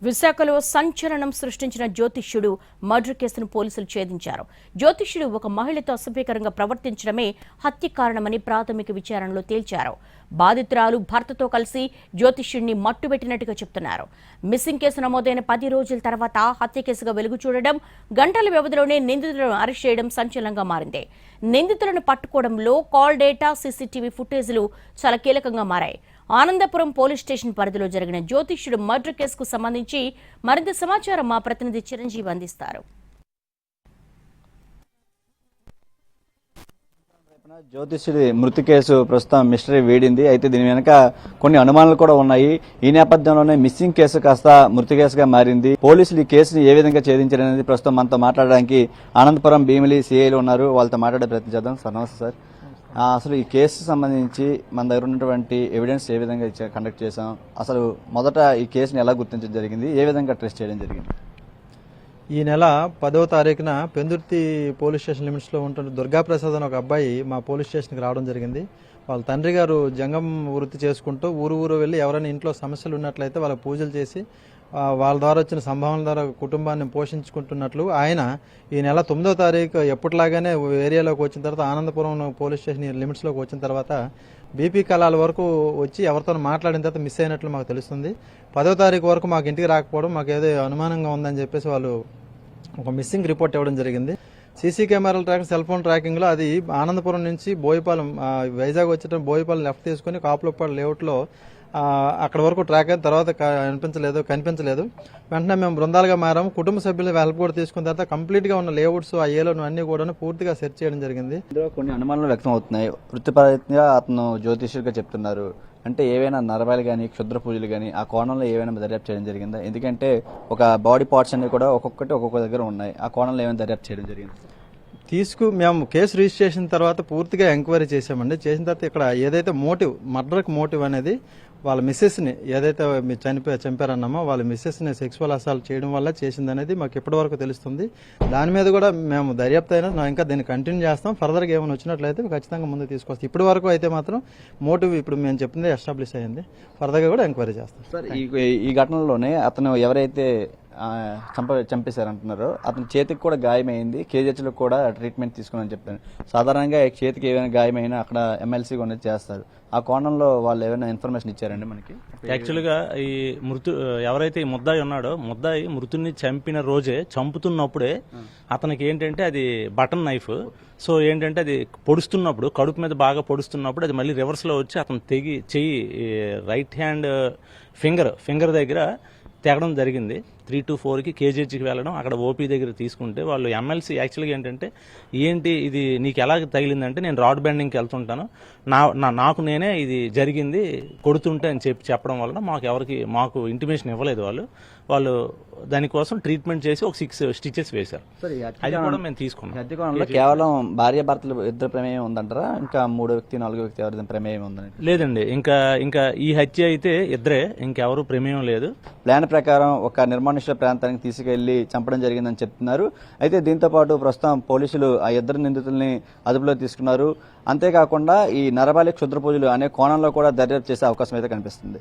విశాఖలో సంచలనం సృష్టించిన జ్యోతిష్యుడు మర్డర్ కేసును పోలీసులు ఛేదించారు. జ్యోతిష్యుడు ఒక మహిళతో అసభ్యకరంగా ప్రవర్తించడమే హత్య కారణమని ప్రాథమిక విచారణలో తేల్చారు. బాధితురాలు భర్తతో కలిసి జ్యోతిష్యుడిని మట్టుబెట్టినట్టుగా చెప్తున్నారు. మిస్సింగ్ కేసు నమోదైన 10 రోజుల తర్వాత హత్య కేసుగా వెలుగు చూడడం, గంటల వ్యవధిలోనే నిందితులను అరెస్ట్ చేయడం సంచలనంగా మారింది. నిందితులను పట్టుకోవడంలో కాల్ డేటా, సీసీటీవీ ఫుటేజీలు చాలా కీలకంగా మారాయి. ఆనందపురం పోలీస్ స్టేషన్ పరిధిలో జరిగిన జ్యోతిష్యుడు మర్డర్ కేసుకు సంబంధించి మరింత సమాచారం మా ప్రతినిధి చిరంజీవి అందిస్తారు. జ్యోతిష్యుడి మృతి కేసు ప్రస్తుతం మిస్టరీ వీడింది. అయితే దీని వెనుక కొన్ని అనుమానాలు కూడా ఉన్నాయి. ఈ నేపథ్యంలోనే మిస్సింగ్ కేసు కాస్త మృతి కేసుగా మారింది. పోలీసులు ఈ కేసుని ఏ విధంగా ఛేదించారనేది ప్రస్తుతం మనతో మాట్లాడడానికి ఆనందపురం భీమిలి సిఐలు ఉన్నారు. వాళ్ళతో మాట్లాడే ప్రయత్నం చేద్దాం. సార్ నమస్తే సార్. అసలు ఈ కేసు సంబంధించి మన దగ్గర ఉన్నటువంటి ఎవిడెన్స్ ఏ విధంగా కండక్ట్ చేశాం, అసలు మొదట ఈ కేసుని ఎలా గుర్తించడం జరిగింది, ఏ విధంగా ట్రేస్ చేయడం జరిగింది? ఈ నెల 10వ తారీఖున పెందుర్తి పోలీస్ స్టేషన్ లిమిట్స్లో ఉంటున్న దుర్గాప్రసాద్ అని ఒక అబ్బాయి మా పోలీస్ స్టేషన్కి రావడం జరిగింది. వాళ్ళ తండ్రి గారు జంగం వృత్తి చేసుకుంటూ ఊరు వెళ్ళి ఎవరైనా ఇంట్లో సమస్యలు ఉన్నట్లయితే వాళ్ళ పూజలు చేసి వాళ్ళ ద్వారా వచ్చిన సంభావనల ద్వారా కుటుంబాన్ని పోషించుకుంటున్నట్లు ఆయన ఈ నెల 9వ తారీఖు ఎప్పటిలాగానే ఏరియాలోకి వచ్చిన తర్వాత ఆనందపురం పోలీస్ స్టేషన్ లిమిట్స్లోకి వచ్చిన తర్వాత బీపీ కళాల వరకు వచ్చి ఎవరితో మాట్లాడిన తర్వాత మిస్ అయినట్లు మాకు తెలుస్తుంది. 10వ తారీఖు వరకు మాకు ఇంటికి రాకపోవడం మాకు ఏదో అనుమానంగా ఉందని చెప్పేసి వాళ్ళు ఒక మిస్సింగ్ రిపోర్ట్ ఇవ్వడం జరిగింది. సీసీ కెమెరాల ట్రాకింగ్, సెల్ ఫోన్ ట్రాకింగ్లో అది ఆనందపురం నుంచి బోయిపాలెం వైజాగ్ వచ్చేటప్పుడు బోయిపాలెం లెఫ్ట్ తీసుకుని కాపులపాడు లేఅవుట్లో అక్కడ వరకు ట్రాక్ అయిన తర్వాత కనిపించలేదు. వెంటనే మేము బృందాలుగా మారాము. కుటుంబ సభ్యుల హెల్ప్ కూడా తీసుకున్న తర్వాత కంప్లీట్గా ఉన్న లేఅవుట్స్ ఆ ఏలోను అన్ని కూడా పూర్తిగా సెర్చ్ చేయడం జరిగింది. ఇందులో కొన్ని అనుమానాలు వ్యక్తం అవుతున్నాయి. వృత్తిపరంగా అతను జ్యోతిష్యుడిగా చెప్తున్నారు అంటే ఏవైనా నరబాలు కానీ క్షుద్ర పూజలు కానీ ఆ కోణంలో ఏమైనా దర్యాప్తు చేయడం జరిగిందా? ఎందుకంటే ఒక బాడీ పార్ట్స్ అన్ని కూడా ఒక్కొక్క దగ్గర ఉన్నాయి. ఆ కోణంలో ఏమైనా దర్యాప్తు చేయడం జరిగింది? మేము కేసు రిజిస్ట్రేషన్ తర్వాత పూర్తిగా ఎంక్వైరీ చేసామండి. చేసిన తర్వాత ఇక్కడ ఏదైతే మర్డర్కి మోటివ్ అనేది వాళ్ళ మిస్సెస్ని ఏదైతే చంపారన్నామో వాళ్ళ మిస్సెస్ని సెక్సువల్ అసాల్ట్ చేయడం వల్ల చేసిందనేది మాకు ఇప్పటి వరకు తెలుస్తుంది. దాని మీద కూడా మేము దర్యాప్తు అయినా ఇంకా దీన్ని కంటిన్యూ చేస్తాం. ఫర్దర్గా ఏమైనా వచ్చినట్లయితే ఖచ్చితంగా ముందుకు తీసుకొస్తాం. ఇప్పటి వరకు అయితే మాత్రం మోటివ్ ఇప్పుడు మేము చెప్పింది ఎస్టాబ్లిష్ అయ్యింది. ఫర్దర్గా కూడా ఎంక్వైరీ చేస్తాం. సార్, ఈ ఘటనలోనే అతను ఎవరైతే చంపేశారంటున్నారో అతని చేతికి కూడా గాయమైంది. కేజీహెచ్లో కూడా ట్రీట్మెంట్ తీసుకుని చెప్పాను. సాధారణంగా చేతికి ఏమైనా గాయమైనా అక్కడ ఎమ్మెల్సీ కూడా చేస్తారు. ఆ కోణంలో వాళ్ళు ఏమైనా ఇన్ఫర్మేషన్ ఇచ్చారండి మనకి? యాక్చువల్గా ఈ ఎవరైతే ఈ ముద్దాయి ఉన్నాడో మృతుని చంపిన రోజే చంపుతున్నప్పుడే అతనికి ఏంటంటే అది బటన్ నైఫ్. సో ఏంటంటే అది పొడుస్తున్నప్పుడు కడుపు మీద బాగా పొడుస్తున్నప్పుడు అది మళ్ళీ రివర్స్లో వచ్చి అతను చెయ్యి రైట్ హ్యాండ్ ఫింగర్ దగ్గర తెగడం జరిగింది. 3 to 4కి కేజీహెచ్కి వెళ్ళడం, అక్కడ ఓపీ దగ్గర తీసుకుంటే వాళ్ళు ఎమ్మెల్సీ యాక్చువల్గా ఏంటంటే ఏంటి ఇది నీకు ఎలా తగిలిందంటే నేను రాడ్ బెండింగ్కి వెళ్తుంటాను, నాకు నేనే ఇది జరిగింది కొడుతుంటే అని చెప్పడం వలన మాకు ఇంటిమేషన్ ఇవ్వలేదు. వాళ్ళు దానికోసం ట్రీట్మెంట్ చేసి ఒక 6 స్టిచెస్ వేశారు. అది కూడా మేము తీసుకున్నాం. కేవలం భార్య భర్తలు ఇద్దరు ప్రమేయం ఉందంటారా? ఇంకా 3వ వ్యక్తి 4వ వ్యక్తి ఎవరి ప్రమేయం ఉందని? లేదండి, ఇంకా ఈ హత్య అయితే ఇద్దరే, ఇంకెవరు ప్రమేయం లేదు. ప్లాన్ ప్రకారం ఒక నిర్మానుష్య ప్రాంతానికి తీసుకెళ్లి చంపడం జరిగిందని చెప్తున్నారు. అయితే దీంతో పాటు ప్రస్తుతం పోలీసులు ఆ ఇద్దరు నిందితుల్ని అదుపులో తీసుకున్నారు. అంతేకాకుండా ఈ నరబాలి క్షుద్ర పూజలు అనే కోణంలో కూడా దర్యాప్తు చేసే అవకాశం అయితే కనిపిస్తుంది.